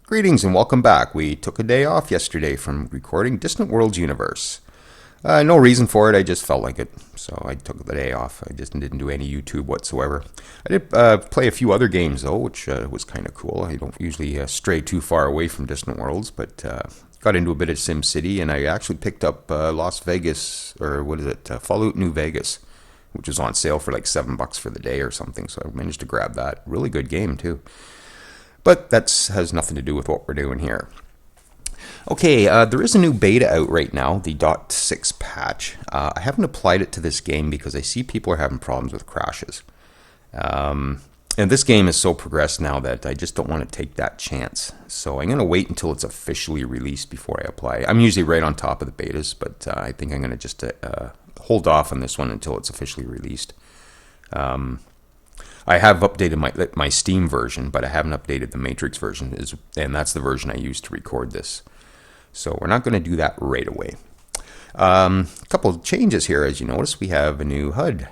Greetings and welcome back. We took a day off yesterday from recording Distant Worlds Universe. No reason for it, I just felt like it, so I took the day off. I just didn't do any YouTube whatsoever. I did play a few other games though, which was kind of cool. I don't usually stray too far away from Distant Worlds, but got into a bit of SimCity, and I actually picked up Las Vegas, or what is it, Fallout New Vegas, which was on sale for like $7 for the day or something, so I managed to grab that. Really good game too. But that has nothing to do with what we're doing here. Okay, there is a new beta out right now, the .6 patch. I haven't applied it to this game because I see people are having problems with crashes. And this game is so progressed now that I just don't want to take that chance. So I'm going to wait until it's officially released before I apply. I'm usually right on top of the betas, but I think I'm going to just hold off on this one until it's officially released. I have updated my Steam version, but I haven't updated the Matrix version, and that's the version I used to record this. So we're not going to do that right away. A couple of changes here, as you notice. We have a new HUD,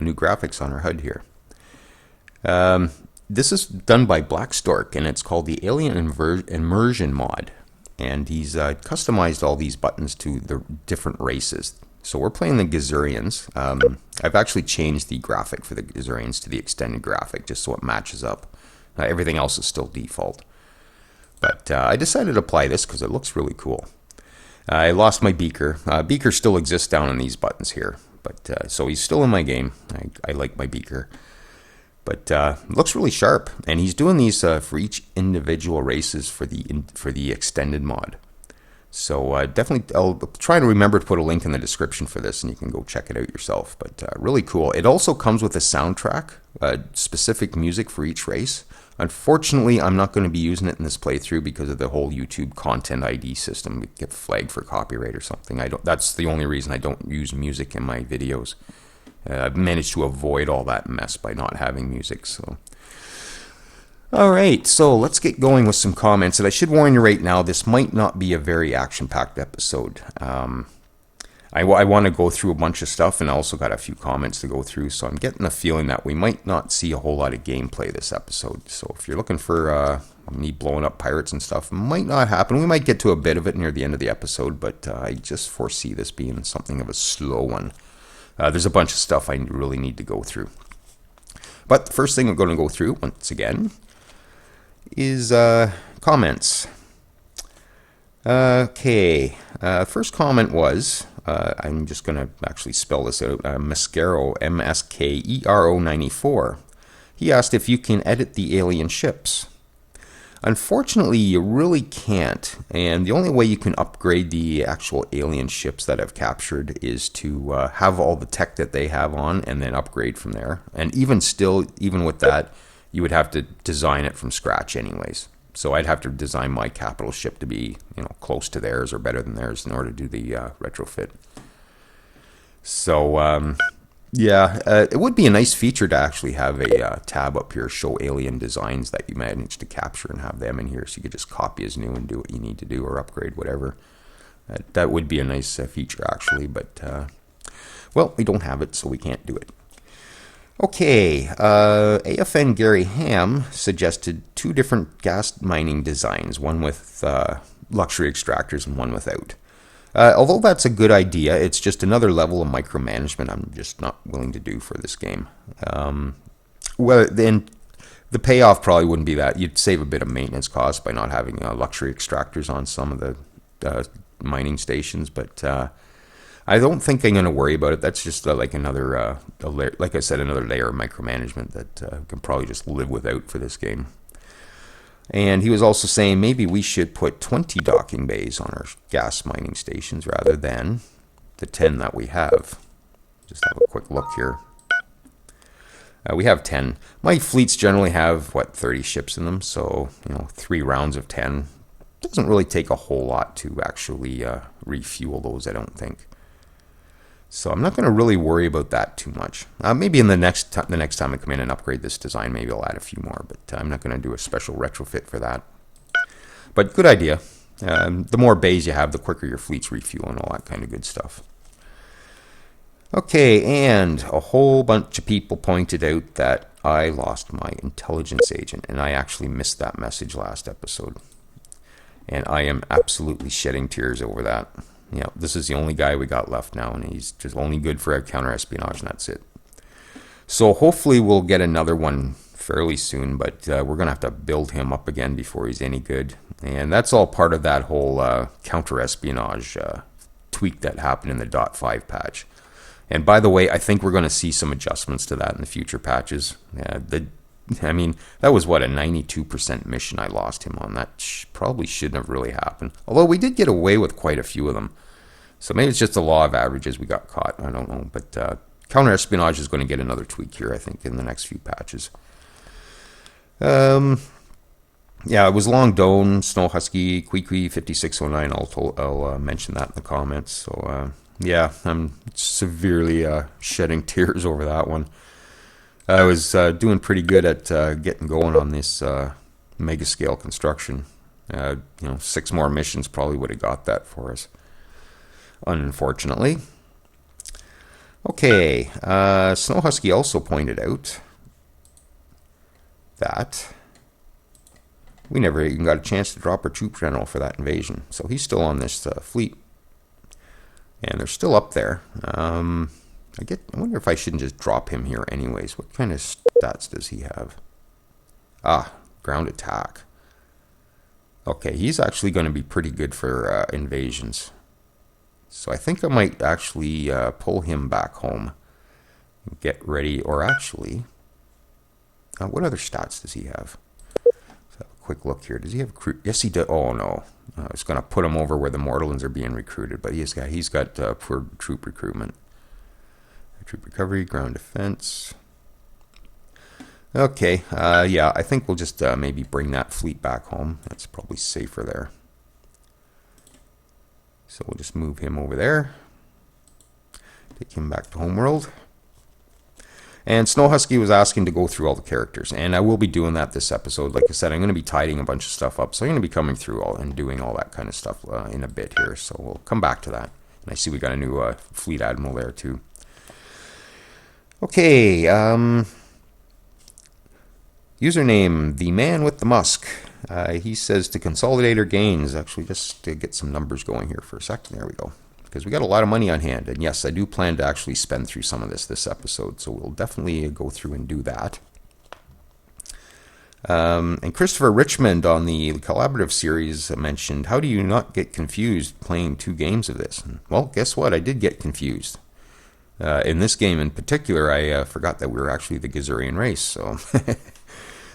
new graphics on our HUD here. This is done by Blackstork, and it's called the Alien Immersion mod. And he's customized all these buttons to the different races. So we're playing the Gizureans. I've actually changed the graphic for the Gizureans to the extended graphic just so it matches up. Everything else is still default. But I decided to apply this because it looks really cool. I lost my Beaker. Beaker still exists down in these buttons here. But so he's still in my game. I like my Beaker. But looks really sharp. And he's doing these for each individual races for the extended mod. So definitely, I'll try to remember to put a link in the description for this, and you can go check it out yourself. But really cool. It also comes with a soundtrack, specific music for each race. Unfortunately, I'm not going to be using it in this playthrough because of the whole YouTube content ID system. We get flagged for copyright or something. That's the only reason I don't use music in my videos. I've managed to avoid all that mess by not having music. So. Alright, so let's get going with some comments. And I should warn you right now, this might not be a very action-packed episode. I want to go through a bunch of stuff, and I also got a few comments to go through, so I'm getting a feeling that we might not see a whole lot of gameplay this episode. So if you're looking for me blowing up pirates and stuff, it might not happen. We might get to a bit of it near the end of the episode, but I just foresee this being something of a slow one. There's a bunch of stuff I really need to go through. But the first thing I'm going to go through, once again, is comments. Okay, first comment was, I'm just going to actually spell this out, Mascaro, M-S-K-E-R-O 94. He asked if you can edit the alien ships. Unfortunately, you really can't, and the only way you can upgrade the actual alien ships that I've captured is to have all the tech that they have on and then upgrade from there. And even with that, you would have to design it from scratch anyways. So I'd have to design my capital ship to be, close to theirs or better than theirs in order to do the retrofit. So, it would be a nice feature to actually have a tab up here, show alien designs that you managed to capture and have them in here. So you could just copy as new and do what you need to do or upgrade whatever. That would be a nice feature actually, but, well, we don't have it, so we can't do it. Okay, AFN Gary Ham suggested two different gas mining designs, one with luxury extractors and one without. Although that's a good idea, it's just another level of micromanagement I'm just not willing to do for this game. Well, then the payoff probably wouldn't be that. You'd save a bit of maintenance costs by not having luxury extractors on some of the mining stations, but I don't think I'm going to worry about it. That's just like another, like I said, another layer of micromanagement that I can probably just live without for this game. And he was also saying maybe we should put 20 docking bays on our gas mining stations rather than the 10 that we have. Just have a quick look here. We have 10. My fleets generally have, 30 ships in them, so, 3 rounds of 10. Doesn't really take a whole lot to actually refuel those, I don't think. So I'm not going to really worry about that too much. Maybe in the next time I come in and upgrade this design, maybe I'll add a few more, but I'm not going to do a special retrofit for that. But good idea. The more bays you have, the quicker your fleets refuel and all that kind of good stuff. Okay, and a whole bunch of people pointed out that I lost my intelligence agent, and I actually missed that message last episode. And I am absolutely shedding tears over that. Yeah, this is the only guy we got left now, and he's just only good for counter-espionage, and that's it. So hopefully we'll get another one fairly soon, but we're going to have to build him up again before he's any good. And that's all part of that whole counter-espionage tweak that happened in the .5 patch. And by the way, I think we're going to see some adjustments to that in the future patches. I mean, that was, what, a 92% mission I lost him on. That probably shouldn't have really happened. Although we did get away with quite a few of them. So maybe it's just the law of averages we got caught. I don't know. But counter-espionage is going to get another tweak here, I think, in the next few patches. Yeah, it was Long Dome, Snow Husky, Queequee, 5609. I'll mention that in the comments. So, yeah, I'm severely shedding tears over that one. I was doing pretty good at getting going on this mega scale construction. 6 more missions probably would have got that for us, unfortunately. Okay, Snow Husky also pointed out that we never even got a chance to drop our troop general for that invasion. So he's still on this fleet. And they're still up there. I wonder if I shouldn't just drop him here anyways. What kind of stats does he have? Ground attack. Okay, he's actually going to be pretty good for invasions. So I think I might actually pull him back home. Get ready, or actually, what other stats does he have? Let's have a quick look here. Does he have crew? Yes, he does. Oh no, I was going to put him over where the Mortallans are being recruited, but he's got poor troop recruitment. Troop recovery, ground defense. Okay, yeah, I think we'll just maybe bring that fleet back home. That's probably safer there. So we'll just move him over there. Take him back to Homeworld. And Snow Husky was asking to go through all the characters, and I will be doing that this episode. Like I said, I'm going to be tidying a bunch of stuff up, so I'm going to be coming through all and doing all that kind of stuff in a bit here. So we'll come back to that. And I see we got a new fleet admiral there too. Okay, username, the man with the musk. He says to consolidate our gains. Actually, just to get some numbers going here for a second. There we go. Because we got a lot of money on hand. And yes, I do plan to actually spend through some of this episode. So we'll definitely go through and do that. And Christopher Richmond on the collaborative series mentioned, how do you not get confused playing 2 games of this? And, well, guess what? I did get confused. In this game in particular, I forgot that we were actually the Gizurean race. So,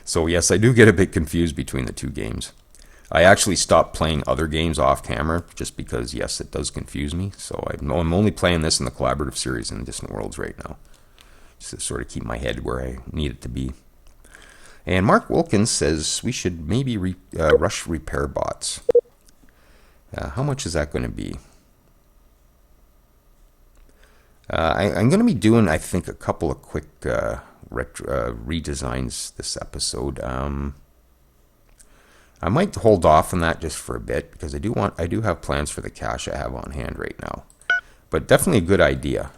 so yes, I do get a bit confused between the 2 games. I actually stopped playing other games off camera just because, yes, it does confuse me. So I'm only playing this in the collaborative series in Distant Worlds right now, just to sort of keep my head where I need it to be. And Mark Wilkins says we should maybe rush Repairbots. How much is that going to be? I'm going to be doing, I think, a couple of quick redesigns this episode. I might hold off on that just for a bit because I do have plans for the cash I have on hand right now. But definitely a good idea.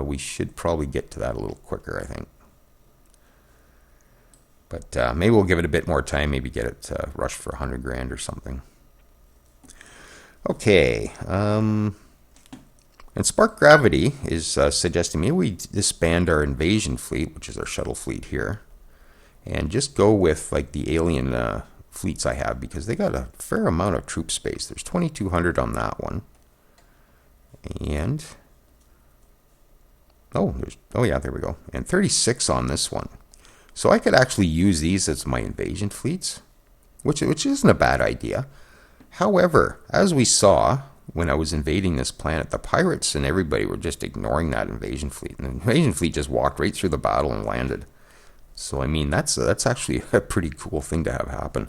We should probably get to that a little quicker, I think. But maybe we'll give it a bit more time. Maybe get it rushed for 100 grand or something. Okay. And Spark Gravity is suggesting maybe we disband our invasion fleet, which is our shuttle fleet here, and just go with like the alien fleets I have, because they got a fair amount of troop space. There's 2,200 on that one, and oh yeah, there we go, and 36 on this one. So I could actually use these as my invasion fleets, which isn't a bad idea. However, as we saw when I was invading this planet, the pirates and everybody were just ignoring that invasion fleet. And the invasion fleet just walked right through the battle and landed. So, I mean, that's actually a pretty cool thing to have happen.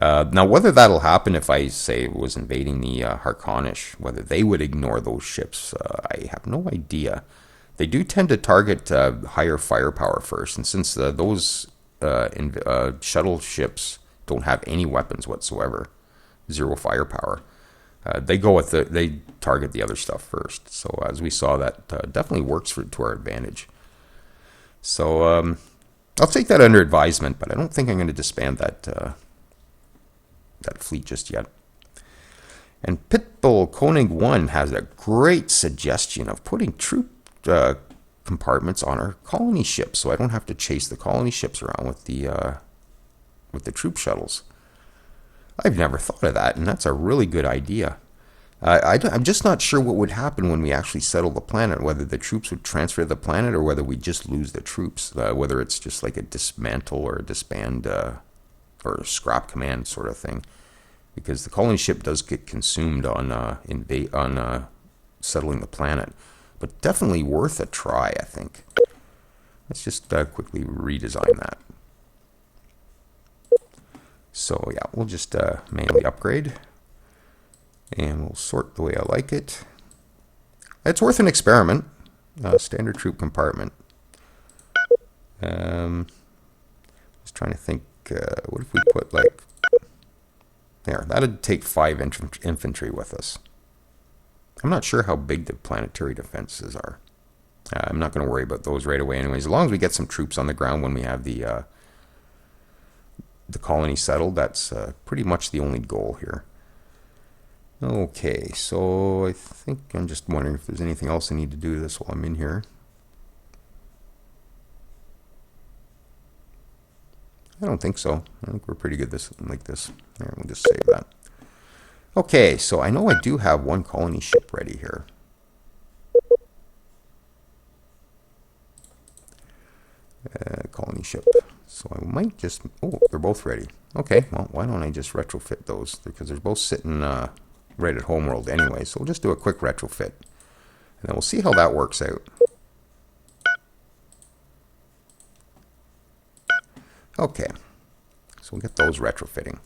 Now, whether that'll happen if I, say, was invading the Harkonish, whether they would ignore those ships, I have no idea. They do tend to target higher firepower first. And since those shuttle ships don't have any weapons whatsoever, 0 firepower, they target the other stuff first. So as we saw, that definitely works to our advantage. So I'll take that under advisement, but I don't think I'm going to disband that fleet just yet. And Pitbull Koenig 1 has a great suggestion of putting troop compartments on our colony ships, so I don't have to chase the colony ships around with the troop shuttles. I've never thought of that, and that's a really good idea. I'm just not sure what would happen when we actually settle the planet, whether the troops would transfer to the planet or whether we just lose the troops, whether it's just like a dismantle or a disband or a scrap command sort of thing. Because the colony ship does get consumed on settling the planet. But definitely worth a try, I think. Let's just quickly redesign that. So yeah, we'll just manually upgrade. And we'll sort the way I like it. It's worth an experiment. Standard troop compartment. Just trying to think, what if we put like... There, that'd take 5 infantry with us. I'm not sure how big the planetary defenses are. I'm not going to worry about those right away anyways. As long as we get some troops on the ground when we have the colony settled, that's pretty much the only goal here. Okay, so I think I'm just wondering if there's anything else I need to do to this while I'm in here. I don't think so. I think we're pretty good like this. There, we'll just save that. Okay, so I know I do have one colony ship ready here. Colony ship. So I might just... Oh, they're both ready. Okay, well, why don't I just retrofit those? Because they're both sitting right at homeworld anyway. So we'll just do a quick retrofit. And then we'll see how that works out. Okay, so we'll get those retrofitting.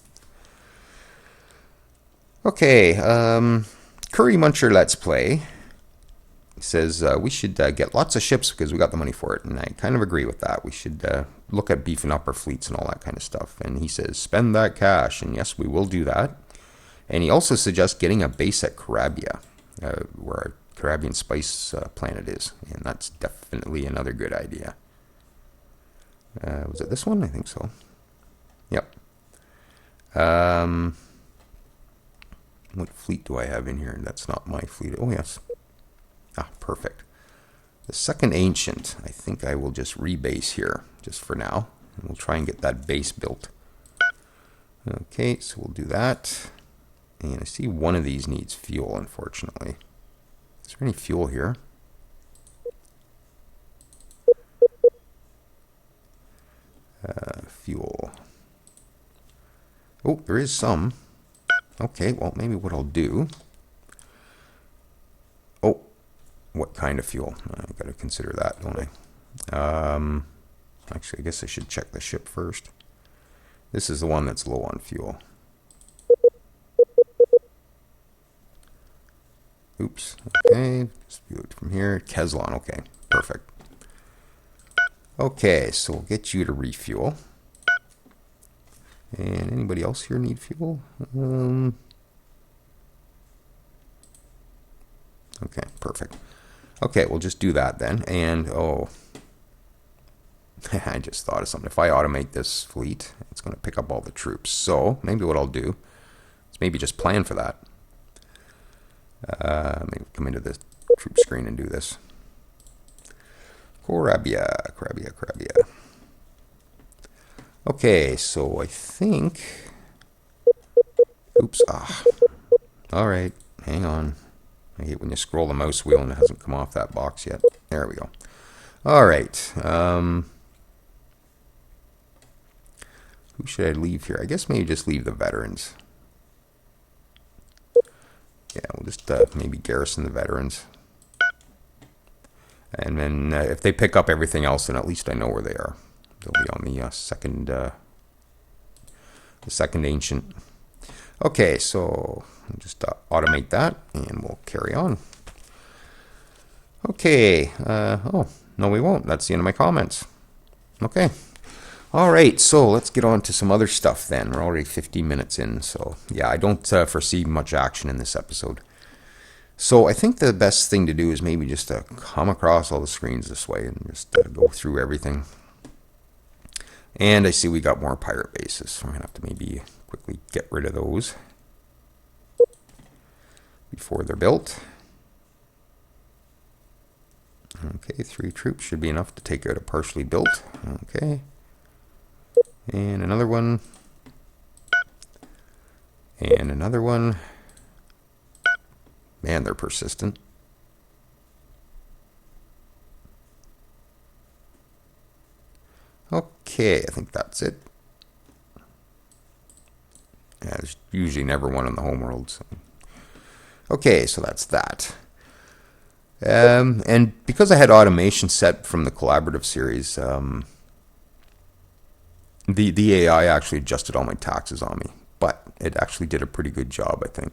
Okay, Curry Muncher Let's Play says we should get lots of ships because we got the money for it, and I kind of agree with that. We should look at beefing up our fleets and all that kind of stuff. And he says spend that cash, and yes, we will do that. And he also suggests getting a base at Carabia, where our Carabian Spice planet is, and that's definitely another good idea. Was it this one? I think so. Yep. What fleet do I have in here? That's not my fleet. Oh, yes. Ah, perfect. The second Ancient, I think I will just rebase here, just for now. And we'll try and get that base built. Okay, so we'll do that. And I see one of these needs fuel, unfortunately. Is there any fuel here? Fuel. Oh, there is some. Okay, well, maybe what I'll do... Oh, what kind of fuel? I've got to consider that, don't I? Actually, I guess I should check the ship first. This is the one that's low on fuel. Oops. Okay, just view it from here. Keslan, okay, perfect. Okay, so we'll get you to refuel. And anybody else here need fuel? Okay, perfect. Okay, we'll just do that then. And, oh, I just thought of something. If I automate this fleet, it's going to pick up all the troops. So maybe what I'll do is maybe just plan for that. Maybe come into the troop screen and do this. Carabia. Okay, so I think... Oops, Alright, hang on. I hate when you scroll the mouse wheel and it hasn't come off that box yet. There we go. Alright, who should I leave here? I guess maybe just leave the veterans. Yeah, we'll just maybe garrison the veterans. And then if they pick up everything else, then at least I know where they are. They'll be on the second Ancient. Okay, so I'll just automate that, and we'll carry on. Okay. Oh, no, we won't. That's the end of my comments. Okay. All right, so let's get on to some other stuff then. We're already 15 minutes in, so yeah, I don't foresee much action in this episode. So I think the best thing to do is maybe just come across all the screens this way and just go through everything. And I see we got more pirate bases, so I'm going to have to maybe quickly get rid of those before they're built. Okay, 3 troops should be enough to take out a partially built. Okay. And another one. And another one. Man, they're persistent. Okay, I think that's it. Yeah, there's usually never one in the homeworld. So. Okay, so that's that. And because I had automation set from the collaborative series, the AI actually adjusted all my taxes on me. But it actually did a pretty good job, I think.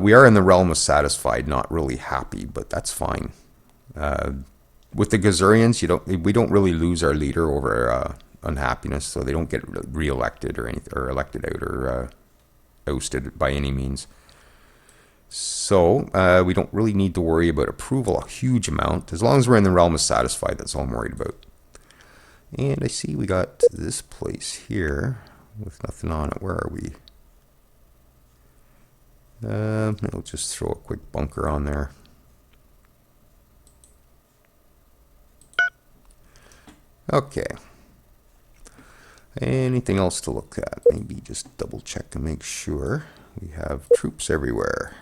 We are in the realm of satisfied, not really happy, but that's fine. With the Gizureans, we don't really lose our leader over unhappiness, so they don't get re-elected or anything, or elected out, or ousted by any means. So we don't really need to worry about approval a huge amount. As long as we're in the realm of satisfied, that's all I'm worried about. And I see we got this place here with nothing on it. Where are we? I'll just throw a quick bunker on there. Okay. Anything else to look at? Maybe just double check and make sure we have troops everywhere.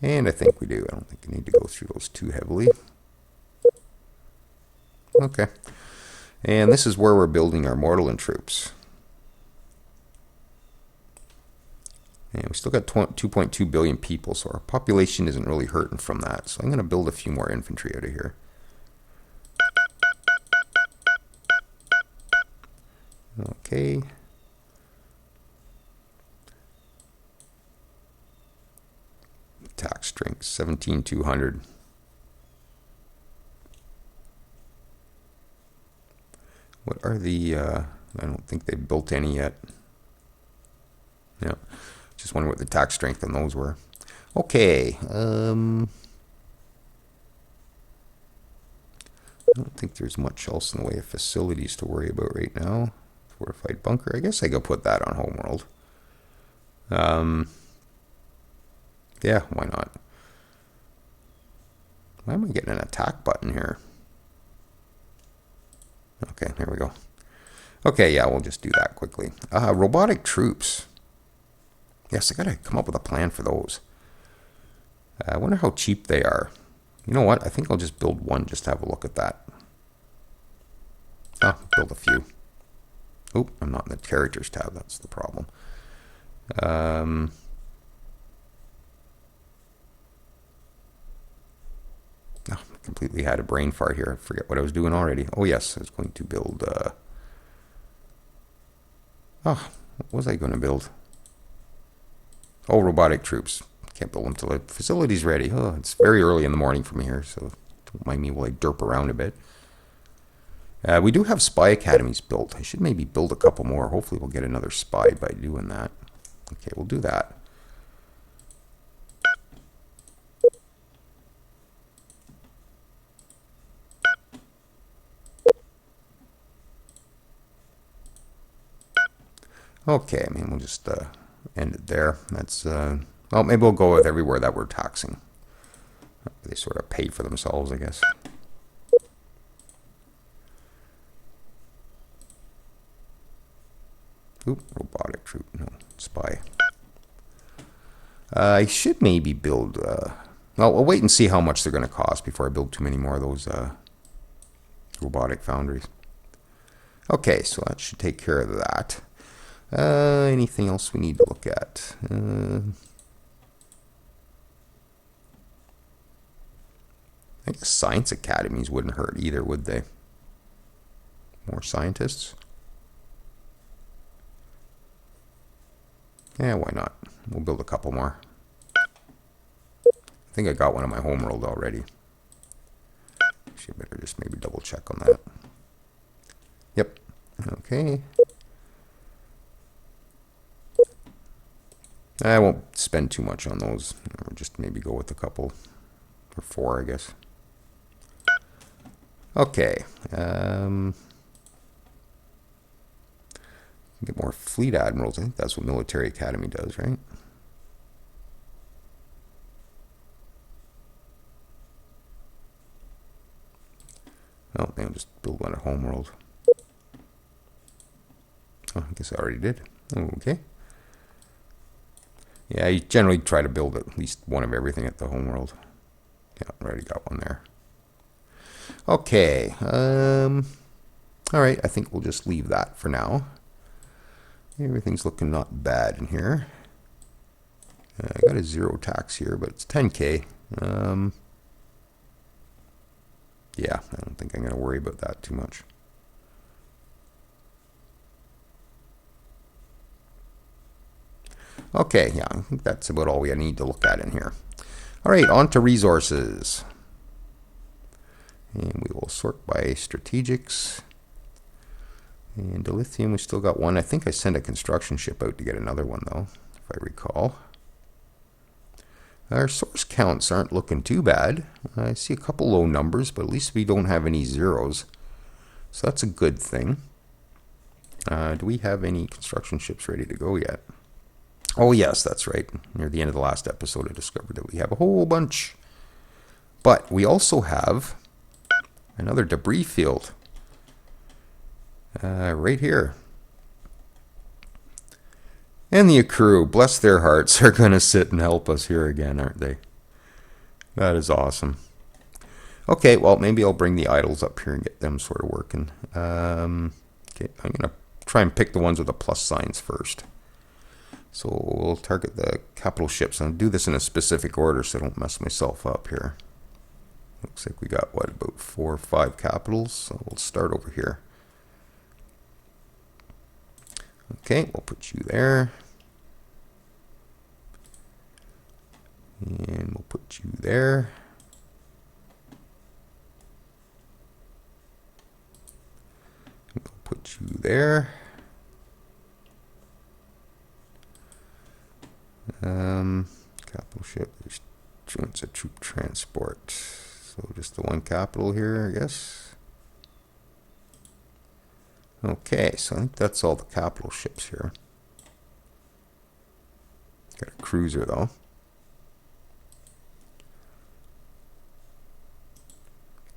And I think we do. I don't think I need to go through those too heavily. Okay. And this is where we're building our Mortalan troops. And we still got 2.2 billion people, so our population isn't really hurting from that. So I'm going to build a few more infantry out of here. Okay. Attack strength 17,200. What are the... I don't think they built any yet. Yeah. Just wondering what the attack strength on those were. Okay. I don't think there's much else in the way of facilities to worry about right now. Fortified bunker. I guess I could put that on homeworld. Yeah, why not? Why am I getting an attack button here? Okay, there we go. Okay, yeah, we'll just do that quickly. Robotic troops. Yes, I gotta come up with a plan for those. I wonder how cheap they are. You know what? I think I'll just build one just to have a look at that. Oh, build a few. Oop, I'm not in the characters tab. That's the problem. Oh, completely had a brain fart here. I forget what I was doing already. Oh, yes, I was going to build... Oh, what was I going to build? Oh, robotic troops. Can't build them till the facility's ready. Oh, it's very early in the morning for me here, so don't mind me while I derp around a bit. We do have spy academies built. I should maybe build a couple more. Hopefully we'll get another spy by doing that. Okay, we'll do that. Okay, I mean, we'll just end it there. That's, well, maybe we'll go with everywhere that we're taxing. They sort of pay for themselves, I guess. Oop, robotic troop, no, spy. I should maybe build, well, we'll wait and see how much they're going to cost before I build too many more of those robotic foundries. Okay, so that should take care of that. Anything else we need to look at? I guess science academies wouldn't hurt either, would they? More scientists? Yeah, why not? We'll build a couple more. I think I got one on my homeworld already. Actually, I better just maybe double check on that. Yep. Okay. I won't spend too much on those. Or just maybe go with a couple. Or 4, I guess. Okay. Get more fleet admirals. I think that's what Military Academy does, right? Oh, maybe I'll just build one at Homeworld. Oh, I guess I already did. Okay. Yeah, you generally try to build at least one of everything at the Homeworld. Yeah, already got one there. Okay. All right, I think we'll just leave that for now. Everything's looking not bad in here. I got a 0 tax here, but it's 10K. Yeah, I don't think I'm going to worry about that too much. Okay, yeah, I think that's about all we need to look at in here. All right, on to resources. And we will sort by strategics. And dilithium, we still got one. I think I sent a construction ship out to get another one, though, if I recall. Our source counts aren't looking too bad. I see a couple low numbers, but at least we don't have any zeros. So that's a good thing. Do we have any construction ships ready to go yet? Oh, yes, that's right. Near the end of the last episode, I discovered that we have a whole bunch. But we also have another debris field right here. And the crew, bless their hearts, are going to sit and help us here again, aren't they? That is awesome. Okay, well, maybe I'll bring the idols up here and get them sort of working. Okay, I'm going to try and pick the ones with the plus signs first. So we'll target the capital ships, and I'll do this in a specific order so I don't mess myself up here. Looks like we got, what, about 4 or 5 capitals, so we'll start over here. Okay, we'll put you there. And we'll put you there. We'll put you there. Capital ship, there's joints of troop transport. So just the one capital here, I guess. Okay, so I think that's all the capital ships here. Got a cruiser though.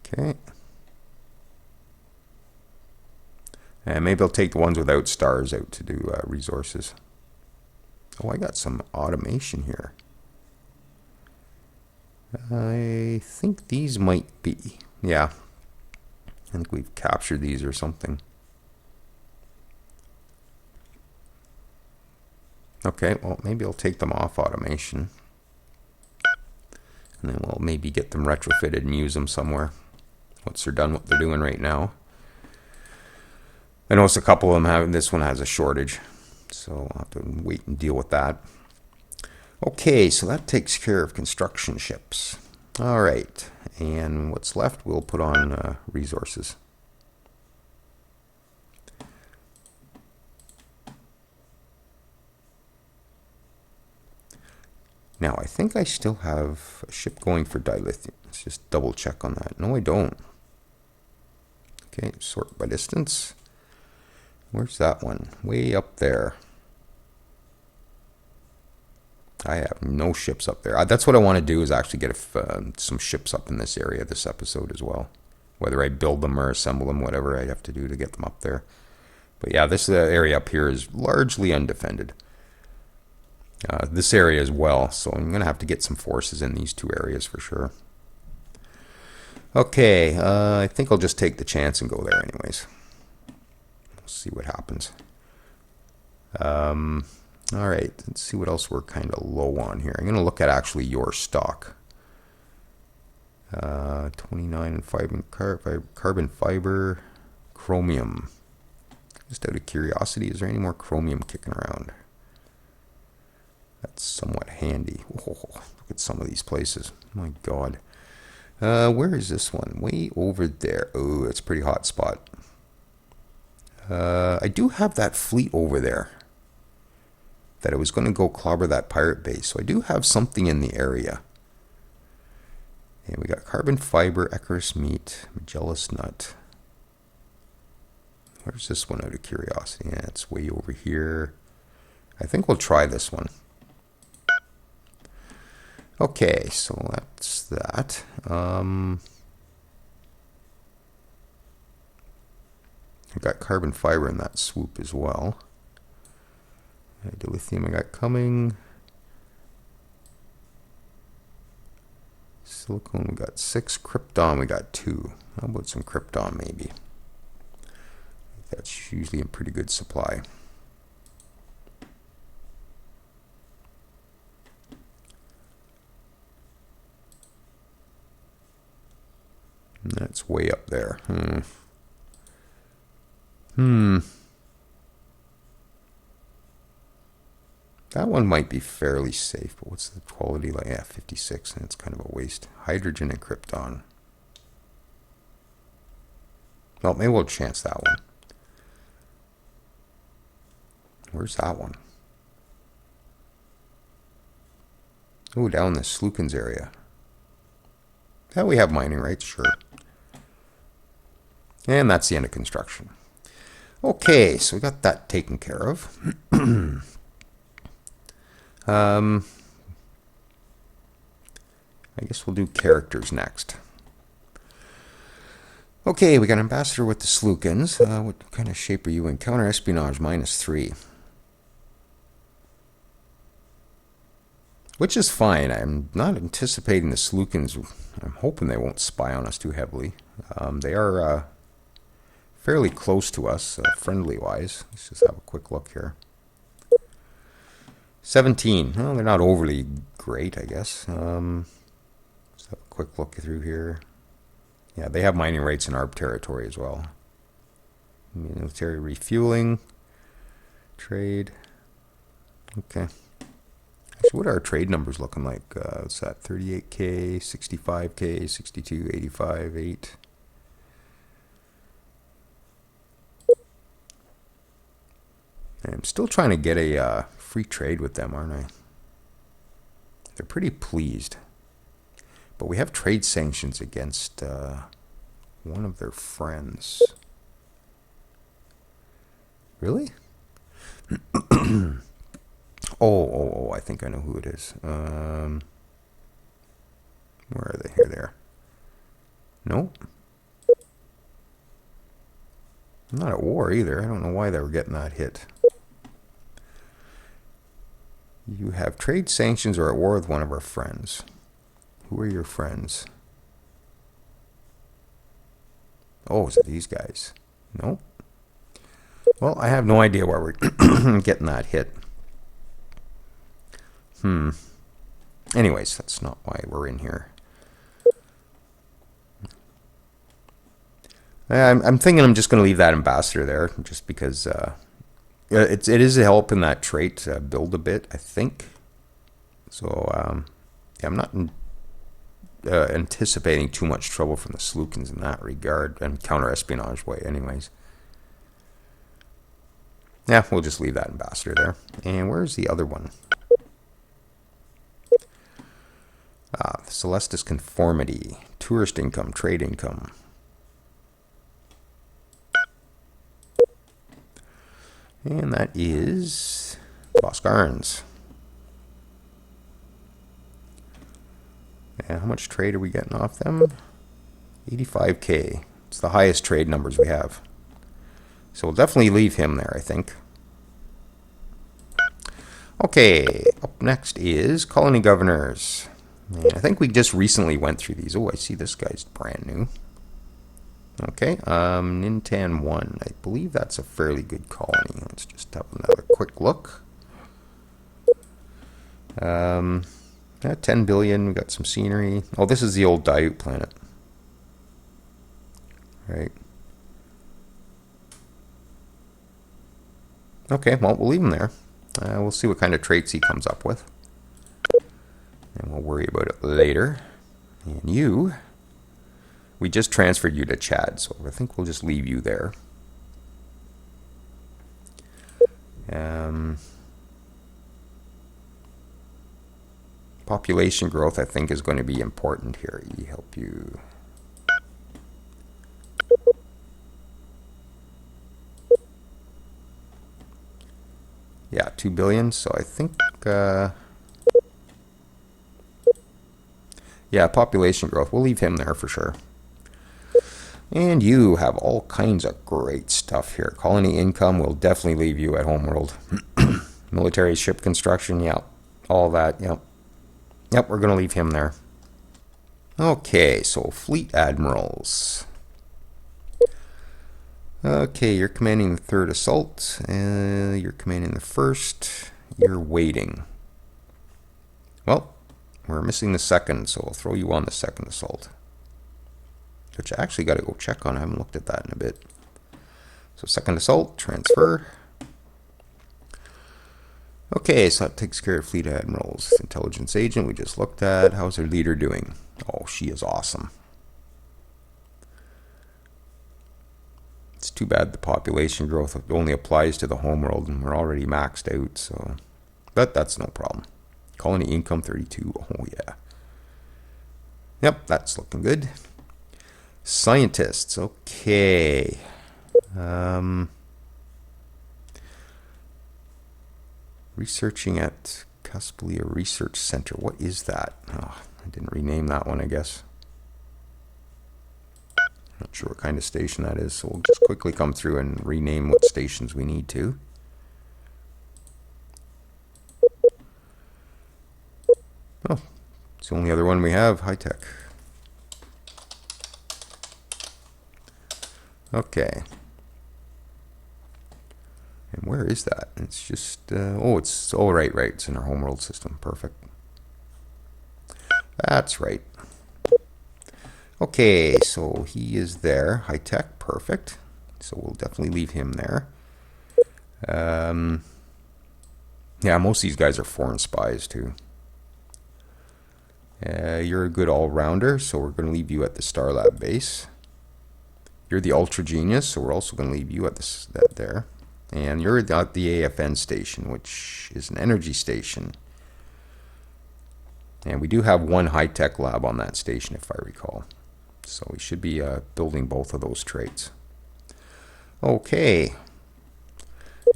Okay. And maybe I'll take the ones without stars out to do resources. Oh, I got some automation here. I think these might be. Yeah. I think we've captured these or something. Okay, well, maybe I'll take them off automation. And then we'll maybe get them retrofitted and use them somewhere. Once they're done what they're doing right now. I noticed a couple of them have, this one has a shortage. So I'll have to wait and deal with that. Okay, so that takes care of construction ships. All right, and what's left we'll put on resources. Now, I think I still have a ship going for dilithium. Let's just double check on that. No, I don't. Okay, sort by distance. Where's that one? Way up there. I have no ships up there. That's what I want to do, is actually get some ships up in this area this episode as well. Whether I build them or assemble them, whatever I have to do to get them up there. But yeah, this area up here is largely undefended. This area as well, so I'm going to have to get some forces in these two areas for sure. Okay, I think I'll just take the chance and go there anyways. We'll see what happens. All right, let's see what else we're kind of low on here. I'm going to look at actually your stock. 29 and carbon fiber, chromium. Just out of curiosity, is there any more chromium kicking around? That's somewhat handy. Oh, look at some of these places. My God. Where is this one? Way over there. Oh, it's a pretty hot spot. I do have that fleet over there that I was going to go clobber that pirate base. So I do have something in the area. And we got carbon fiber, Equus meat, Magellanus nut. Where's this one out of curiosity? Yeah, it's way over here. I think we'll try this one. Okay, so that's that. I got carbon fiber in that swoop as well. Dilithium I got coming. Silicone we got 6. Krypton we got 2. How about some krypton maybe? That's usually in pretty good supply. And that's way up there. That one might be fairly safe, but what's the quality like? Yeah, 56, and it's kind of a waste. Hydrogen and krypton. Well, maybe we'll chance that one. Where's that one? Oh, down the Slukins area. Yeah, we have mining rights, sure. And that's the end of construction. Okay, so we got that taken care of. I guess we'll do characters next. Okay, we got Ambassador with the Slukins. What kind of shape are you in? Counter espionage -3. Which is fine. I'm not anticipating the Slukins. I'm hoping they won't spy on us too heavily. They are fairly close to us, friendly-wise. Let's just have a quick look here. 17. Well, they're not overly great, I guess. Let's have a quick look through here. Yeah, they have mining rights in our territory as well. Military refueling. Trade. Okay. So what are our trade numbers looking like? What's that? 38K, 65K, 62, 85, 8. I'm still trying to get a free trade with them, aren't I? They're pretty pleased. But we have trade sanctions against one of their friends. Really? Oh, I think I know who it is. Where are they? Here they are. Nope. I'm not at war either. I don't know why they were getting that hit. You have trade sanctions or at war with one of our friends. Who are your friends? Oh, is it these guys? Nope. Well, I have no idea why we're getting that hit. Anyways, that's not why we're in here. I'm thinking I'm just going to leave that ambassador there, just because it is helping that trait build a bit, I think. So yeah, I'm not anticipating too much trouble from the Slukins in that regard, and counter-espionage way anyways. Yeah, we'll just leave that ambassador there. And where's the other one? Celestis conformity, tourist income, trade income. And that is Boscarns. And how much trade are we getting off them? 85K. It's the highest trade numbers we have. So we'll definitely leave him there, I think. Okay, up next is colony governors. And I think we just recently went through these. Oh, I see this guy's brand new. Okay, Nintan 1. I believe that's a fairly good colony. Let's just have another quick look. Yeah, 10 billion. We got some scenery. Oh, this is the old Diute planet. Right. Okay, well, we'll leave him there. We'll see what kind of traits he comes up with. And we'll worry about it later. And you, we just transferred you to Chad, so I think we'll just leave you there. Population growth, I think, is going to be important here. Help you. Yeah, 2 billion. So I think, yeah, population growth. We'll leave him there for sure. And you have all kinds of great stuff here. Colony income, we'll definitely leave you at Homeworld. Military ship construction, yeah. All that, yep. Yep, we're going to leave him there. Okay, so fleet admirals. Okay, you're commanding the 3rd assault. You're commanding the 1st. You're waiting. Well, we're missing the 2nd, so we'll throw you on the 2nd assault. Which I actually got to go check on. I haven't looked at that in a bit. So 2nd assault, transfer. Okay, so that takes care of fleet admirals. Intelligence agent we just looked at. How's her leader doing? Oh, she is awesome. It's too bad the population growth only applies to the homeworld, and we're already maxed out. So, but that's no problem. Colony income 32. Oh yeah. Yep, that's looking good. Scientists, okay. Researching at Caspelia Research Center. What is that? Oh, I didn't rename that one, I guess. Not sure what kind of station that is, so we'll just quickly come through and rename what stations we need to. Oh, it's the only other one we have, high tech. Okay. And where is that? It's just, oh, it's, oh, right, it's in our homeworld system. Perfect. That's right. Okay, so he is there. High tech, perfect. So we'll definitely leave him there. Yeah, most of these guys are foreign spies too. You're a good all-rounder, so we're going to leave you at the Star Lab base. You're the Ultra Genius, so we're also going to leave you at that there. And you're at the AFN station, which is an energy station. And we do have one high-tech lab on that station, if I recall. So we should be building both of those traits. Okay.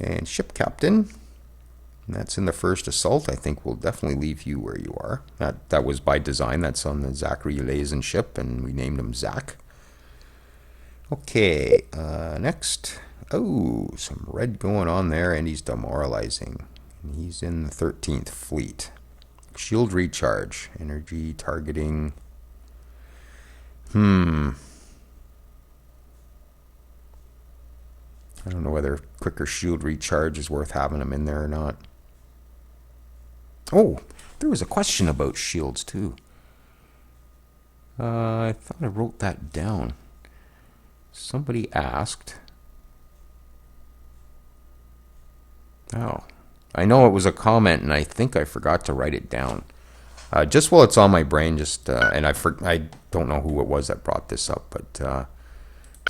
And ship captain. That's in the 1st assault. I think we'll definitely leave you where you are. That was by design. That's on the Zachary Lazen ship, and we named him Zach. Okay, next. Oh, some red going on there, and he's demoralizing. He's in the 13th fleet. Shield recharge, energy targeting. I don't know whether quicker shield recharge is worth having him in there or not. Oh, there was a question about shields too. I thought I wrote that down. Somebody asked. Oh, I know it was a comment, and I think I forgot to write it down. Just while it's on my brain, and I don't know who it was that brought this up, but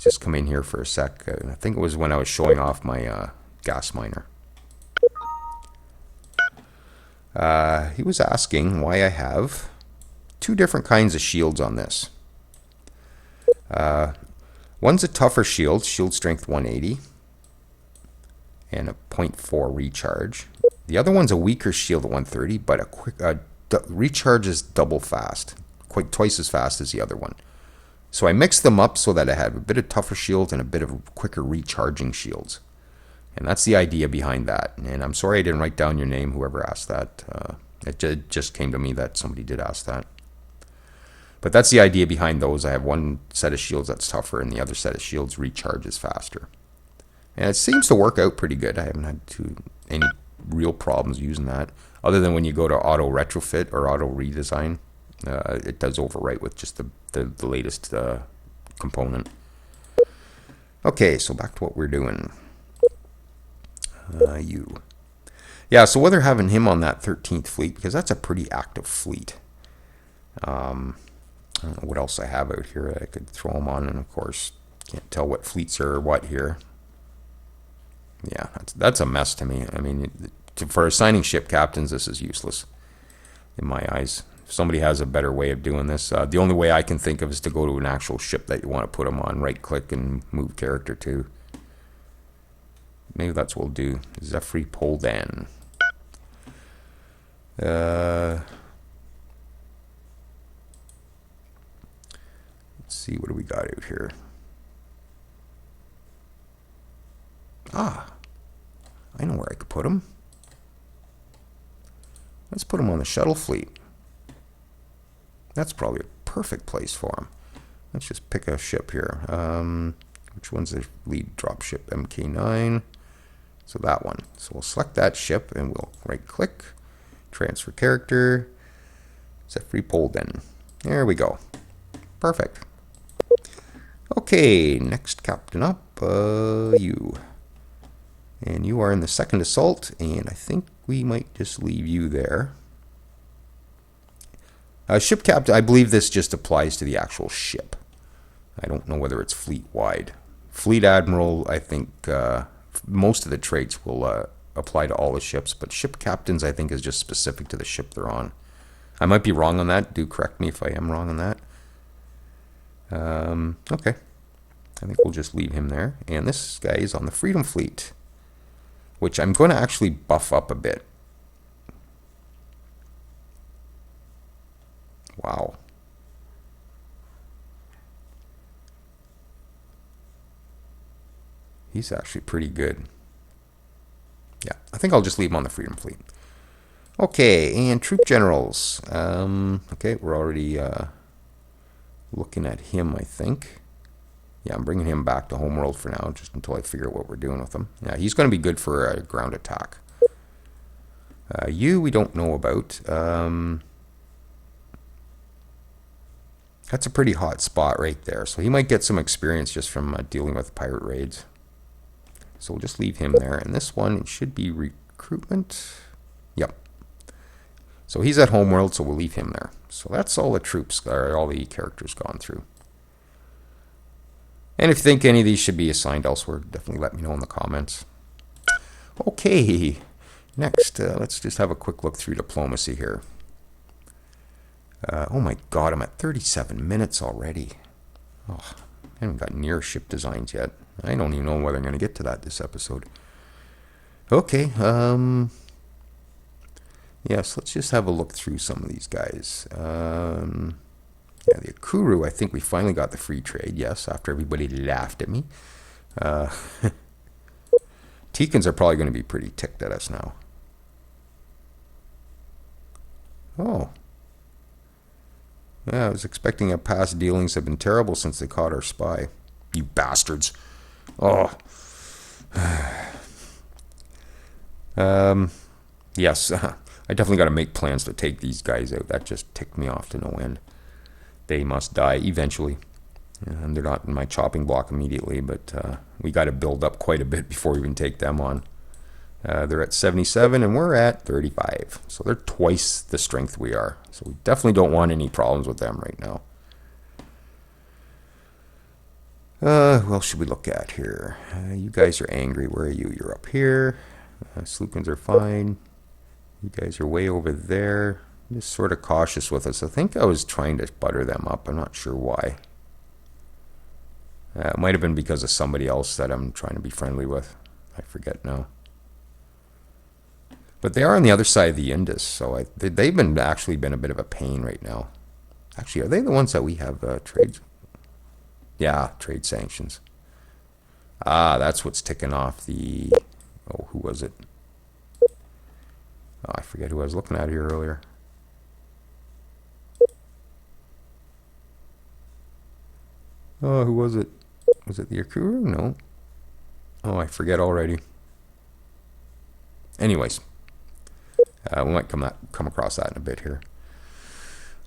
just come in here for a sec. I think it was when I was showing off my gas miner. He was asking why I have 2 different kinds of shields on this. One's a tougher shield, shield strength 180, and a 0.4 recharge. The other one's a weaker shield at 130, but a quick recharges double fast, quite twice as fast as the other one. So I mixed them up so that I had a bit of tougher shields and a bit of quicker recharging shields. And that's the idea behind that. And I'm sorry I didn't write down your name, whoever asked that. It just came to me that somebody did ask that. But that's the idea behind those. I have one set of shields that's tougher, and the other set of shields recharges faster. And it seems to work out pretty good. I haven't had any real problems using that, other than when you go to auto retrofit or auto redesign. It does overwrite with just the latest component. Okay, so back to what we're doing. Yeah, so whether having him on that 13th fleet, because that's a pretty active fleet. I don't know what else I have out here that I could throw him on, and of course, can't tell what fleets are what here. Yeah, that's a mess to me. I mean, for assigning ship captains, this is useless. in my eyes. If somebody has a better way of doing this, the only way I can think of is to go to an actual ship that you want to put them on, right click and move character to. Maybe that's what we'll do. Zephyr Poldan. Let's see, what do we got out here? Ah, I know where I could put him. Let's put him on the shuttle fleet. That's probably a perfect place for him. Let's just pick a ship here. Which one's the lead drop ship? MK9. So that one. So we'll select that ship and we'll right click, transfer character, Zephyr Poldan. There we go. Perfect. Okay, next captain up, you. And you are in the second assault, and I think we might just leave you there. Ship captain, I believe this just applies to the actual ship. I don't know whether it's fleet-wide. Fleet admiral, I think most of the traits will apply to all the ships, but ship captains, I think, is just specific to the ship they're on. I might be wrong on that. Do correct me if I am wrong on that. Okay. I think we'll just leave him there. And this guy is on the Freedom Fleet, which I'm going to actually buff up a bit. Wow. He's actually pretty good. Yeah, I think I'll just leave him on the Freedom Fleet. Okay, and troop generals. Okay, we're already looking at him, I think. Yeah, I'm bringing him back to Homeworld for now, just until I figure out what we're doing with him. Yeah, he's going to be good for a ground attack. You, we don't know about. That's a pretty hot spot right there. So he might get some experience just from dealing with pirate raids. So we'll just leave him there. And this one should be recruitment. Yep. So he's at Homeworld, so we'll leave him there. So that's all the troops, or all the characters gone through. And if you think any of these should be assigned elsewhere, definitely let me know in the comments. Okay, next, let's just have a quick look through diplomacy here. Oh my god, I'm at 37 minutes already. Oh, I haven't got near ship designs yet. I don't even know whether I'm going to get to that this episode. Okay, yes, let's just have a look through some of these guys. Yeah, the Akuru, I think we finally got the free trade, yes, after everybody laughed at me. Tikans are probably going to be pretty ticked at us now. Oh. Yeah, I was expecting a past dealings have been terrible since they caught our spy. You bastards. Oh. Yes, I definitely got to make plans to take these guys out. That just ticked me off to no end. They must die eventually. And they're not in my chopping block immediately, but we got to build up quite a bit before we even take them on. They're at 77 and we're at 35. So they're twice the strength we are. So we definitely don't want any problems with them right now. What else should we look at here? You guys are angry. Where are you? You're up here. Sloopins are fine. You guys are way over there. Just sort of cautious with us. I think I was trying to butter them up. I'm not sure why. It might have been because of somebody else that I'm trying to be friendly with. I forget now. But they are on the other side of the Indus, so they've actually been a bit of a pain right now. Actually, are they the ones that we have trade? Yeah, trade sanctions. Ah, that's what's ticking off the... Oh, who was it? Oh, I forget who I was looking at here earlier. Oh, who was it? Was it the Akuru? No. Oh, I forget already. Anyways. We might come across that in a bit here.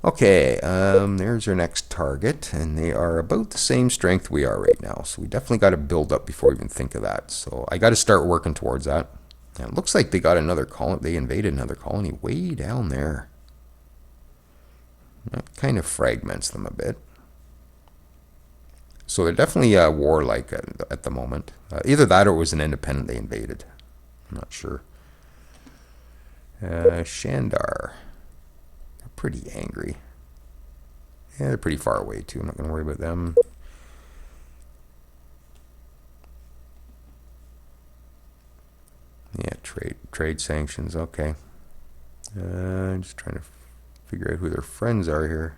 Okay, there's our next target, and they are about the same strength we are right now. So we definitely got to build up before we even think of that. So I got to start working towards that. And it looks like they got another colony. They invaded another colony way down there. That kind of fragments them a bit. So they're definitely warlike at the moment. Either that or it was an independent they invaded. I'm not sure. Shandar. pretty angry. Yeah, they're pretty far away too. I'm not going to worry about them. Yeah, trade sanctions. Okay. Just trying to figure out who their friends are here.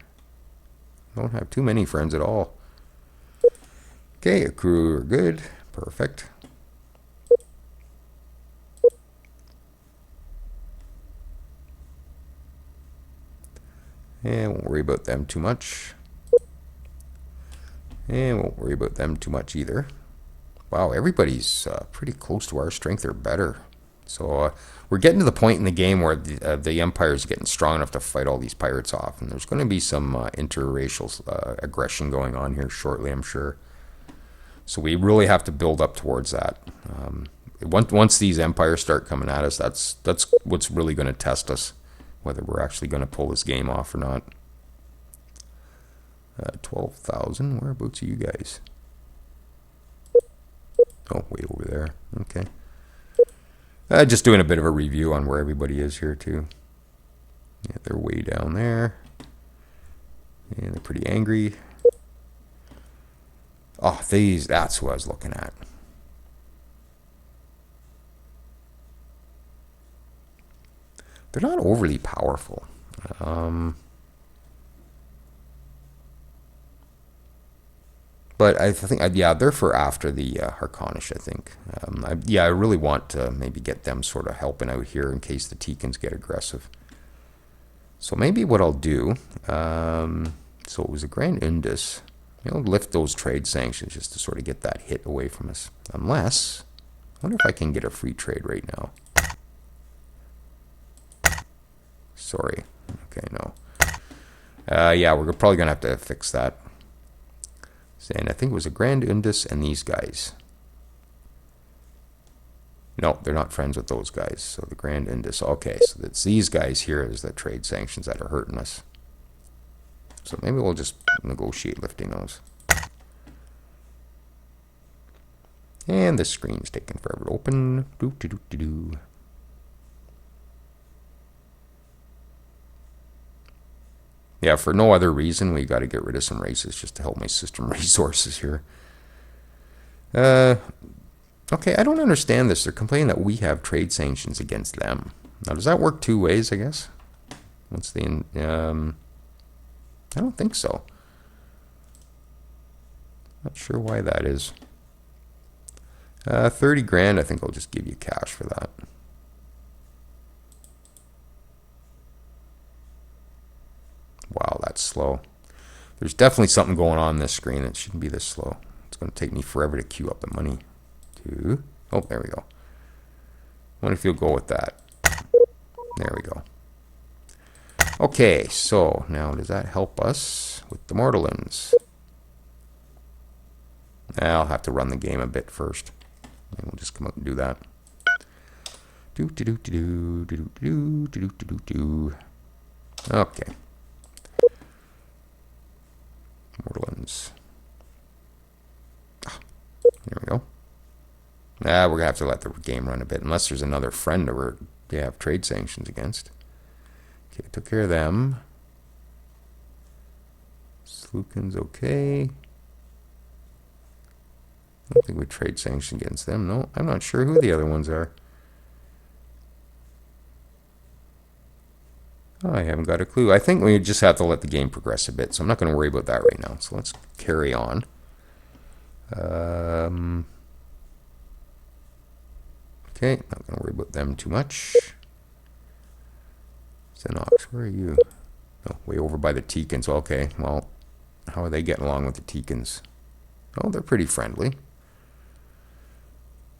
Don't have too many friends at all. Okay, a crew are good. Perfect. And won't worry about them too much. And won't worry about them too much either. Wow, everybody's pretty close to our strength or better. So we're getting to the point in the game where the Empire is getting strong enough to fight all these pirates off. And there's going to be some interracial aggression going on here shortly, I'm sure. So we really have to build up towards that. Once these empires start coming at us, that's what's really going to test us, whether we're actually going to pull this game off or not. 12,000. Whereabouts are you guys? Oh, way over there. Okay. Just doing a bit of a review on where everybody is here too. Yeah, they're way down there. And they're pretty angry. Oh, that's who I was looking at. They're not overly powerful. But I think, yeah, they're for after the Harkonish, I think. I really want to maybe get them sort of helping out here in case the Teekans get aggressive. So maybe what I'll do, so it was a Grand Indus. Lift those trade sanctions just to sort of get that hit away from us. Unless, I wonder if I can get a free trade right now. Sorry. Okay, no. Yeah, we're probably going to have to fix that. And I think it was a Grand Indus and these guys. No, they're not friends with those guys. So the Grand Indus. Okay, so it's these guys here is the trade sanctions that are hurting us. So maybe we'll just negotiate lifting those. And the screen's taking forever to open. Yeah, for no other reason, we got to get rid of some races just to help my system resources here. Okay, I don't understand this. They're complaining that we have trade sanctions against them. Now, does that work two ways, I guess? What's the... I don't think so. Not sure why that is. 30 grand, I think I'll just give you cash for that. Wow, that's slow. There's definitely something going on this screen. It shouldn't be this slow. It's going to take me forever to queue up the money. Oh, there we go. I wonder if you'll go with that. There we go. Okay, so now does that help us with the Mortallins? I'll have to run the game a bit first. And we'll just come out and do that. Okay. Mortallins. There we go. We're going to have to let the game run a bit, unless there's another friend that they have trade sanctions against. Okay, took care of them. Slukin's okay. I don't think we trade sanctions against them. No, I'm not sure who the other ones are. Oh, I haven't got a clue. I think we just have to let the game progress a bit, so I'm not going to worry about that right now. So let's carry on. Okay, not going to worry about them too much. Xenox, where are you? Oh, way over by the Teekans. Okay, well, how are they getting along with the Teekans? Oh, they're pretty friendly.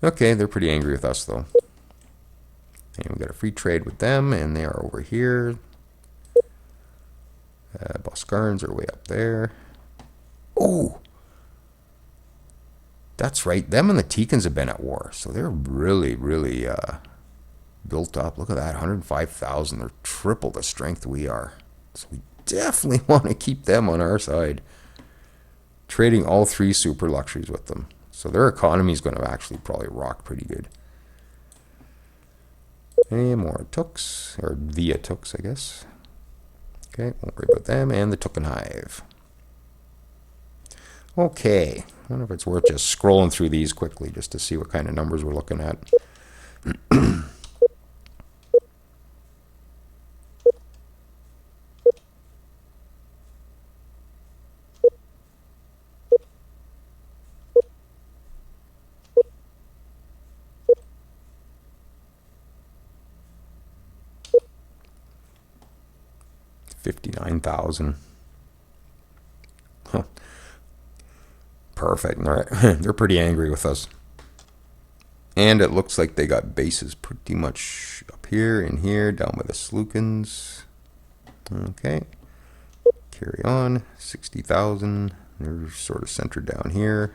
Okay, they're pretty angry with us, though. And we got a free trade with them, and they are over here. Boscarans are way up there. Oh! That's right. Them and the Teekans have been at war, so they're really, really built up. Look at that, 105,000. They're triple the strength we are. So we definitely want to keep them on our side. Trading all three super luxuries with them. So their economy is going to actually probably rock pretty good. And more Tooks, or via Tooks, I guess. Okay, won't worry about them. And the token Hive. Okay, I wonder if it's worth just scrolling through these quickly just to see what kind of numbers we're looking at. $59,000. Huh. Perfect. All right. They're pretty angry with us. And it looks like they got bases pretty much up here and here, down by the Slookins. Okay. Carry on. 60,000. They're sort of centered down here.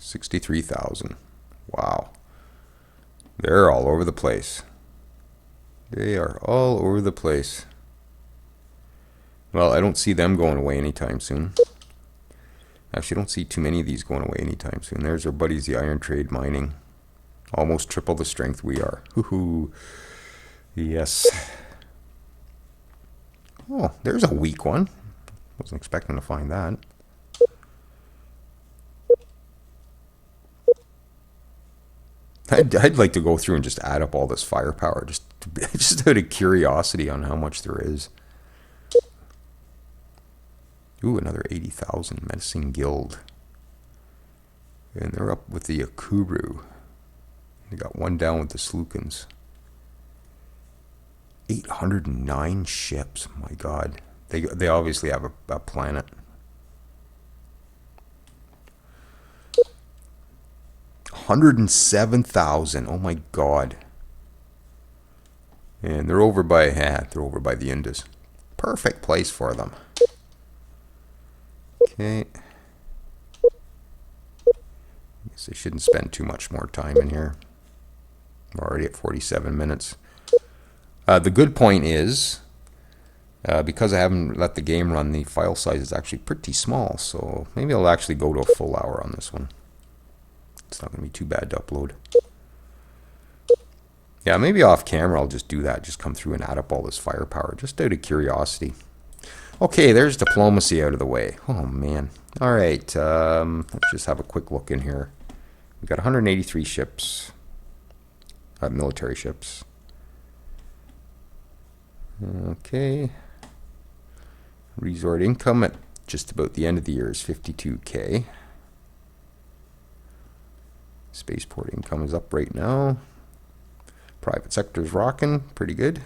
$63,000. Wow. They're all over the place. They are all over the place. Well, I don't see them going away anytime soon. Actually, I don't see too many of these going away anytime soon. There's our buddies, the Iron Trade Mining. Almost triple the strength we are. Hoo-hoo. Yes. Oh, there's a weak one. Wasn't expecting to find that. I'd like to go through and just add up all this firepower, just out of curiosity on how much there is. Ooh, another 80,000 Medicine Guild. And they're up with the Akuru. They got one down with the Slookins. 809 ships. My God. They obviously have a planet. $107,000. Oh my God. And they're over by the Indus. Perfect place for them. Okay. Guess I shouldn't spend too much more time in here. We're already at 47 minutes. The good point is, because I haven't let the game run, the file size is actually pretty small. So maybe I'll actually go to a full hour on this one. It's not going to be too bad to upload. Yeah, maybe off camera I'll just do that. Just come through and add up all this firepower, just out of curiosity. Okay, there's diplomacy out of the way. Oh, man. All right, let's just have a quick look in here. We've got 183 ships. Military ships. Okay. Resort income at just about the end of the year is 52K. Spaceport income is up right now. Private sector's rocking pretty good.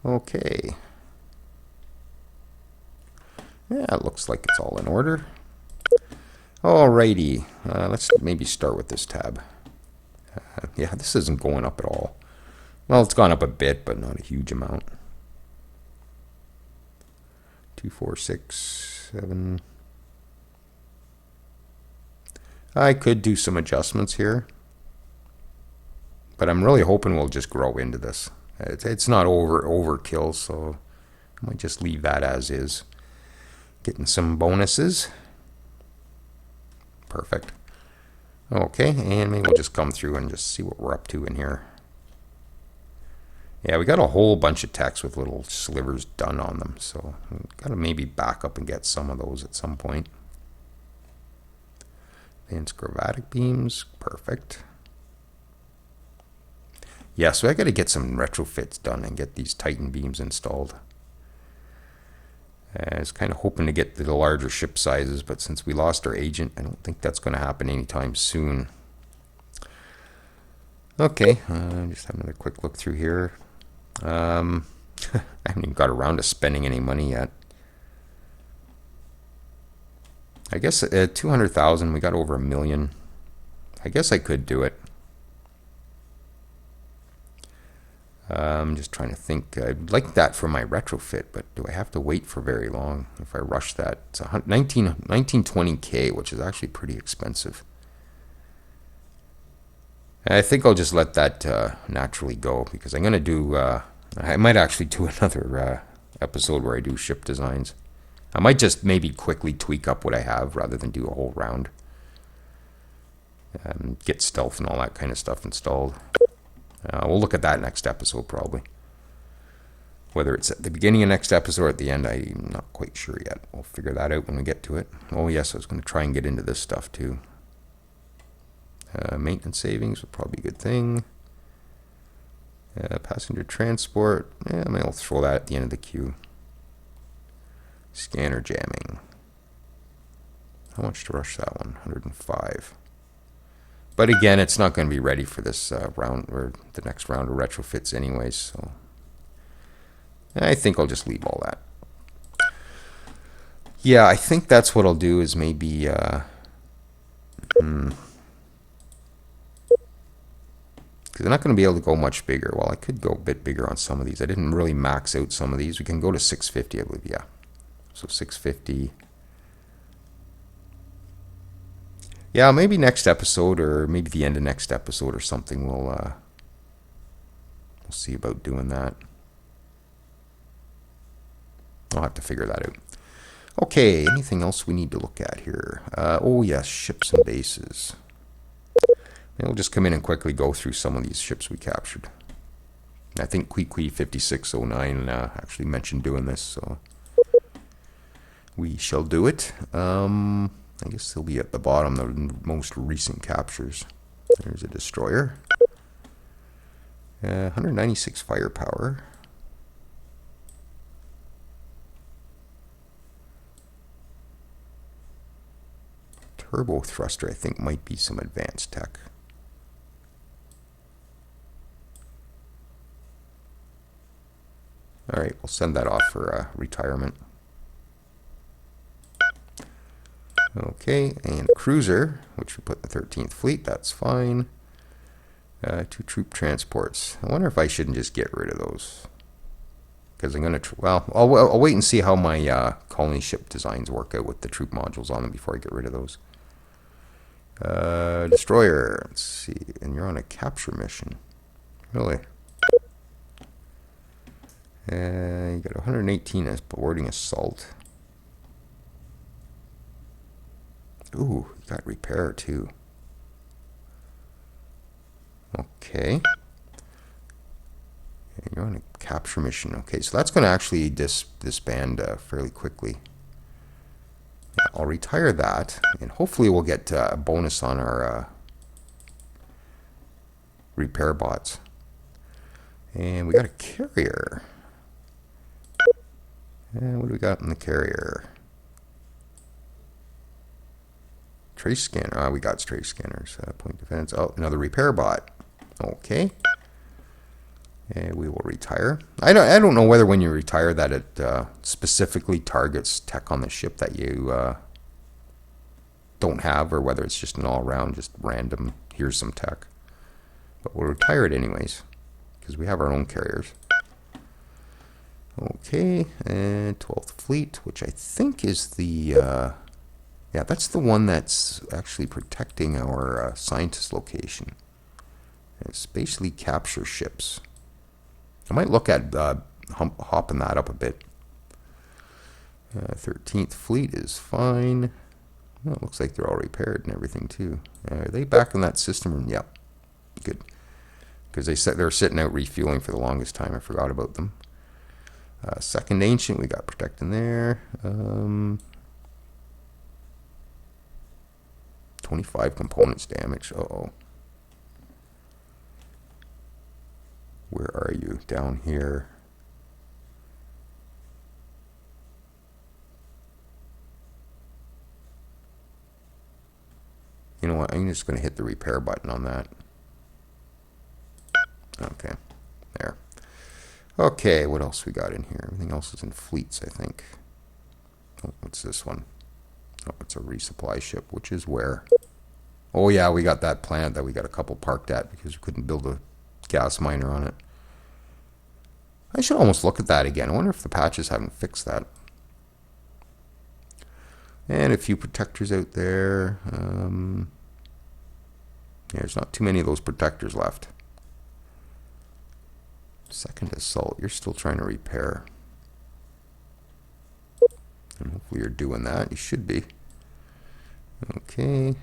Okay. Yeah, it looks like it's all in order. Alrighty. Let's maybe start with this tab. Yeah, this isn't going up at all. Well, it's gone up a bit, but not a huge amount. 2, 4, 6, 7. I could do some adjustments here, but I'm really hoping we'll just grow into this. It's not overkill, so I might just leave that as is. Getting some bonuses. Perfect. Okay, and maybe we'll just come through and just see what we're up to in here. Yeah, we got a whole bunch of techs with little slivers done on them, so we've got to maybe back up and get some of those at some point. Advanced chromatic beams, perfect. Yeah, so I got to get some retrofits done and get these Titan beams installed. I was kind of hoping to get the larger ship sizes, but since we lost our agent, I don't think that's going to happen anytime soon. Okay, just have another quick look through here. I haven't even got around to spending any money yet. I guess 200,000, we got over 1 million. I guess I could do it. I'm just trying to think. I'd like that for my retrofit, but do I have to wait for very long if I rush that? It's 1920K, which is actually pretty expensive. I think I'll just let that naturally go because I'm going to do, I might actually do another episode where I do ship designs. I might just maybe quickly tweak up what I have rather than do a whole round. Get stealth and all that kind of stuff installed. We'll look at that next episode probably. Whether it's at the beginning of next episode or at the end, I'm not quite sure yet. We'll figure that out when we get to it. Oh yes, I was going to try and get into this stuff too. Maintenance savings would probably be a good thing. Passenger transport, I might throw that at the end of the queue. Scanner jamming. How much to rush that one? 105. But again, it's not going to be ready for this round or the next round of retrofits anyways, so I think I'll just leave all that. Yeah, I think that's what I'll do is maybe because I'm not going to be able to go much bigger. Well, I could go a bit bigger on some of these. I didn't really max out some of these. We can go to 650, I believe, yeah. So 650. Yeah, maybe next episode or maybe the end of next episode or something we'll see about doing that. I'll have to figure that out. Okay, anything else we need to look at here? Oh yes, ships and bases. And we'll just come in and quickly go through some of these ships we captured. I think PreWarp 5609 actually mentioned doing this, so we shall do it. I guess they'll be at the bottom, the most recent captures. There's a destroyer. 196 firepower. Turbo thruster, I think, might be some advanced tech. Alright, we'll send that off for retirement. Okay, and cruiser, which we put in the 13th Fleet, that's fine. 2 troop transports. I wonder if I shouldn't just get rid of those. Because I'm going to, well, I'll wait and see how my colony ship designs work out with the troop modules on them before I get rid of those. Destroyer, let's see, and you're on a capture mission. Really? You got 118 as boarding assault. Ooh, you got repair too. Okay. And you're on a capture mission. Okay, so that's going to actually disband fairly quickly. I'll retire that, and hopefully we'll get a bonus on our Repairbots. And we got a carrier. And what do we got in the carrier? Trace scanner. We got trace scanners. Point defense. Oh, another Repairbot. Okay. And we will retire. I don't know whether when you retire that it specifically targets tech on the ship that you don't have, or whether it's just an all-around, just random, here's some tech. But we'll retire it anyways, because we have our own carriers. Okay, and 12th Fleet, which I think is the... yeah, that's the one that's actually protecting our scientist location. It's basically capture ships. I might look at hopping that up a bit. 13th Fleet is fine. Well, it looks like they're all repaired and everything too. Are they back in that system room? Yep. Good. Because they said they're sitting out refueling for the longest time. I forgot about them. Second Ancient, we got protecting there. 25 components damage. Uh-oh. Where are you? Down here. You know what? I'm just going to hit the repair button on that. Okay. There. Okay, what else we got in here? Everything else is in fleets, I think. Oh, what's this one? Oh, it's a resupply ship, which is where? Oh yeah, we got that plant that we got a couple parked at because we couldn't build a gas miner on it. I should almost look at that again. I wonder if the patches haven't fixed that. And a few protectors out there. There's not too many of those protectors left. Second assault, you're still trying to repair. And hopefully you're doing that. You should be. Okay.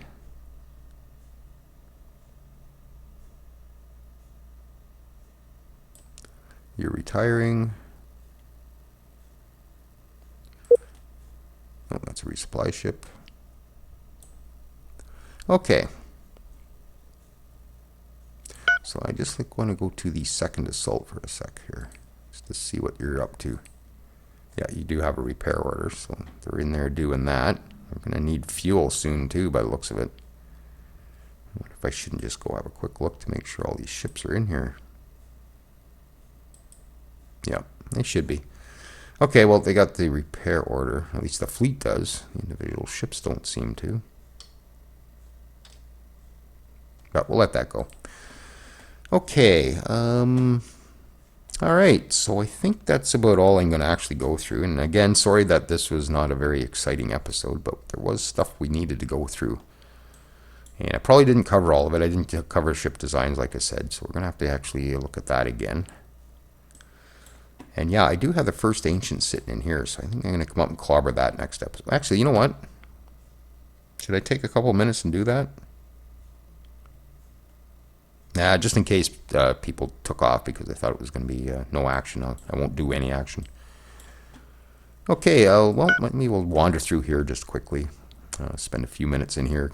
You're retiring. Oh, that's a resupply ship. Okay. So I just want to go to the second assault for a sec here, just to see what you're up to. Yeah, you do have a repair order, so they're in there doing that. We're going to need fuel soon too, by the looks of it. What if I shouldn't just go have a quick look to make sure all these ships are in here? Yeah, they should be. Okay, well, they got the repair order. At least the fleet does. The individual ships don't seem to. But we'll let that go. Okay, alright, so I think that's about all I'm going to actually go through. And again, sorry that this was not a very exciting episode, but there was stuff we needed to go through. And I probably didn't cover all of it. I didn't cover ship designs, like I said, so we're going to have to actually look at that again. And yeah, I do have the first Ancient sitting in here, so I think I'm going to come up and clobber that next episode. Actually, you know what? Should I take a couple minutes and do that? Nah, just in case people took off because they thought it was going to be no action. I won't do any action. Okay, well, maybe we'll wander through here just quickly. Spend a few minutes in here.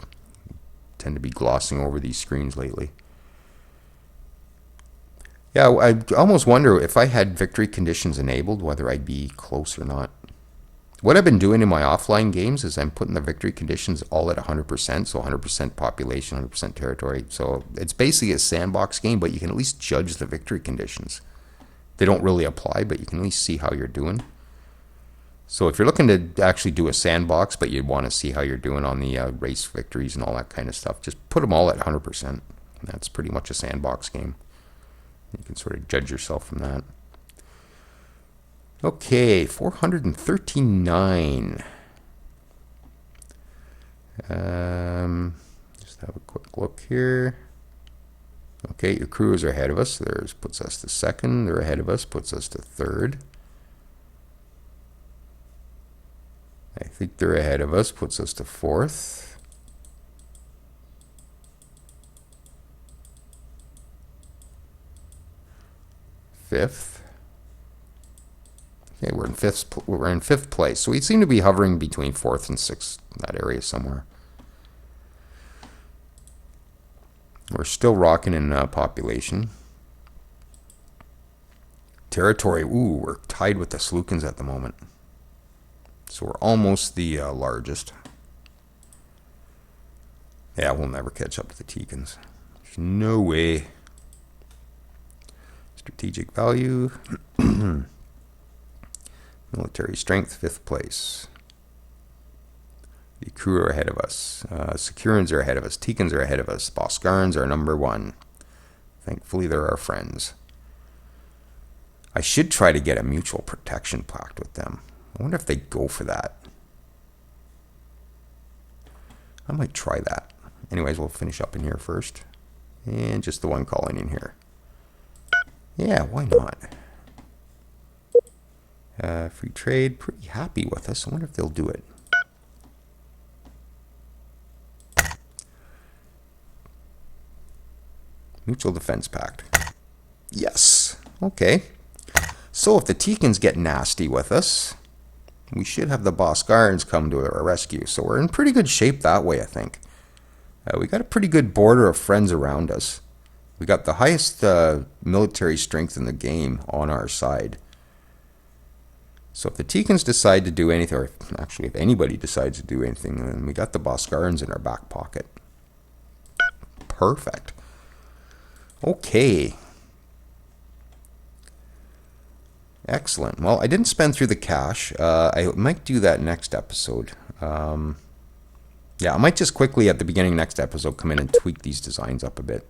Tend to be glossing over these screens lately. Yeah, I almost wonder if I had victory conditions enabled, whether I'd be close or not. What I've been doing in my offline games is I'm putting the victory conditions all at 100%, so 100% population, 100% territory. So it's basically a sandbox game, but you can at least judge the victory conditions. They don't really apply, but you can at least see how you're doing. So if you're looking to actually do a sandbox, but you want to see how you're doing on the race victories and all that kind of stuff, just put them all at 100%. That's pretty much a sandbox game. You can sort of judge yourself from that. Okay, 439. Just have a quick look here. Okay, your crews are ahead of us. Theirs puts us to second. They're ahead of us, puts us to third. I think they're ahead of us, puts us to fourth. Fifth. Okay, we're in fifth place, so we seem to be hovering between fourth and sixth, in that area somewhere. We're still rocking in population. Territory, ooh, we're tied with the Slukins at the moment. So we're almost the largest. Yeah, we'll never catch up to the Teekins. There's no way. Strategic value. Military strength, 5th place. The crew are ahead of us. Securans are ahead of us. Teekins are ahead of us. Boskarans are number 1. Thankfully, they're our friends. I should try to get a mutual protection pact with them. I wonder if they'd go for that. I might try that. Anyways, we'll finish up in here first. And just the one calling in here. Yeah, why not? Free trade, pretty happy with us. I wonder if they'll do it. Mutual defense pact. Yes. Okay. So if the Teekins get nasty with us, we should have the Boskarans come to our rescue. So we're in pretty good shape that way, I think. We got a pretty good border of friends around us. We got the highest military strength in the game on our side. So if the Teekins decide to do anything, or actually if anybody decides to do anything, then we got the Boskarans in our back pocket. Perfect. Okay. Excellent. Well, I didn't spend through the cash. I might do that next episode. Yeah, I might just quickly at the beginning of next episode come in and tweak these designs up a bit.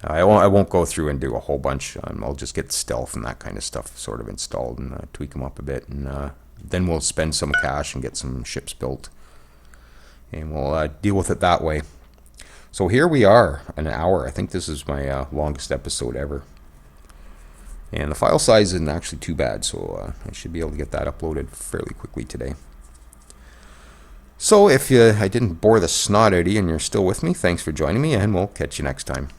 I won't go through and do a whole bunch. I'll just get stealth and that kind of stuff sort of installed and tweak them up a bit. And then we'll spend some cash and get some ships built. And we'll deal with it that way. So here we are, an hour. I think this is my longest episode ever. And the file size isn't actually too bad, so I should be able to get that uploaded fairly quickly today. So if I didn't bore the snot out of you and you're still with me, thanks for joining me, and we'll catch you next time.